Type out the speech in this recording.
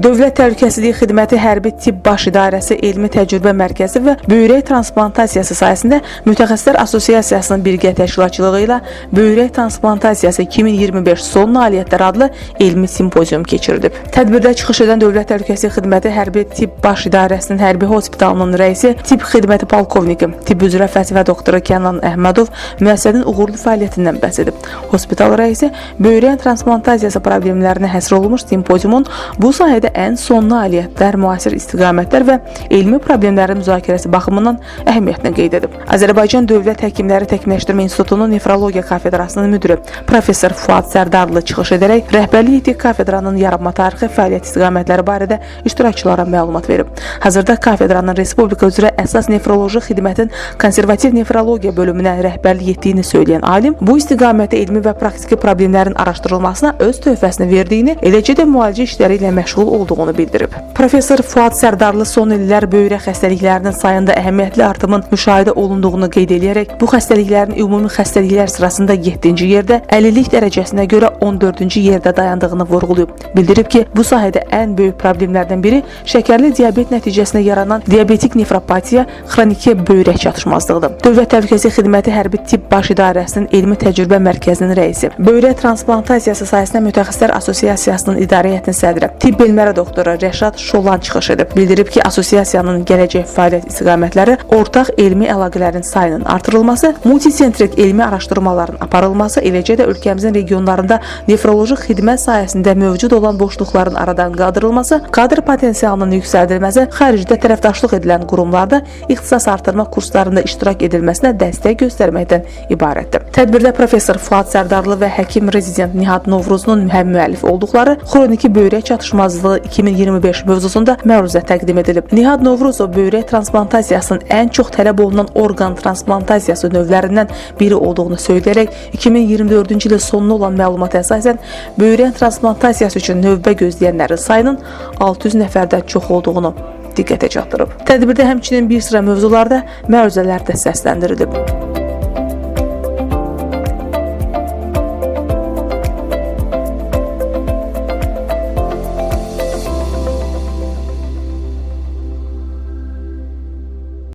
Dövlət Təhlükəsizlik Xidməti Hərbi Tibb Baş İdarəsi Elmi Təcrübə Mərkəzi və Böyrək Transplantasiyası sayəsində Mütəxəssislər Assosiasiyasının birgə təşkilatçılığı ilə Böyrək Transplantasiyası 2025 son nailiyyətlər adlı elmi simpozium keçirilib. Tədbirdə çıxış edən Dövlət Təhlükəsizlik Xidməti Hərbi Tibb Baş İdarəsinin Hərbi Hospitalının rəisi, Tibb Xidməti Polkovniki, tibb üzrə vəzifə doktoru Kənan Əhmədov müəssisənin uğurlu fəaliyyətindən bəhs edib. Hospital rəisi böyrək transplantasiyası problemlərinə həsr olunmuş simpoziumun bu sahədə ən son nailiyyətlər, müasir istiqamətlər və elmi problemlərin müzakirəsi baxımından əhəmiyyətini qeyd edib. Azərbaycan Dövlət Həkimləri Təkmilləşdirmə İnstitutunun Nefrologiya kafedrasının müdiri professor Fuad Sərdarlı çıxış edərək rəhbərlik etdiyi kafedranın yaranma tarixi, fəaliyyət istiqamətləri barədə iştirakçılara məlumat verib. Hazırda kafedranın Respublika üzrə əsas nefroloji xidmətin konservativ nefrologiya bölümünə rəhbərlik etdiyini söyləyən alim bu istiqamətdə elmi və praktiki problemlərin araşdırılmasına öz töhfəsini verdiyini, eləcə də müalicə işləri ilə məşğul olduğunu bildirib. Professor Fuad Sərdarlı son illər böyrək xəstəliklərinin sayında əhəmiyyətli artımın müşahidə olunduğunu qeyd edərək, bu xəstəliklərin ümumi xəstəliklər sırasında 7-ci yerdə, əlillik dərəcəsinə görə 14-cü yerdə dayandığını vurğulayıb. Bildirib ki, bu sahədə ən böyük problemlərdən biri şəkərli diabet nəticəsində yaranan diabetik nefropatiya, xroniki böyrək çatışmazlığıdır. Dövlət Təhlükəsizlik Xidməti Hərbi Tibb Baş İdarəsinin Elmi Təcrübə Mərkəzinin rəisi, Böyrək Transplantasiyası sayəsində Mütəxəssislər Assosiasiyasının İdarə Heyətinin sədri, tibb elmləri doktoru Rəşad Şolan çıxış edib. Bildirib ki, assosiasiyanın gələcək fəaliyyət istiqamətləri ortaq elmi əlaqələrin sayının artırılması, multisentrik elmi araşdırmaların aparılması, eləcə də ölkəmizin regionlarında nefroloji xidmət sayəsində mövcud olan boşluqların aradan qaldırılması, kadr potensialının yüksəldilməsi, xaricdə tərəfdaşlıq edilən qurumlarda ixtisas artırma kurslarında iştirak edilməsinə dəstək göstərməkdən ibarətdir. Tədbirdə professor Fuad Sərdarlı və həkim rezident Nihad Novruzun müəllif olduqları xroniki böyrək çatışmazlığı 2025 mövzusunda məruzə təqdim edilib. Nihad Novruzov böyrək transplantasiyasının ən çox tələb olunan orqan transplantasiyası növlərindən biri olduğunu söyləyərək 2024-cü ilin sonuna olan məlumata əsasən böyrək transplantasiyası üçün növbə gözləyənlərin sayının 600 nəfərdən çox olduğunu diqqətə çatdırıb. Tədbirdə həmçinin bir sıra mövzularda məruzələr də səsləndirilib.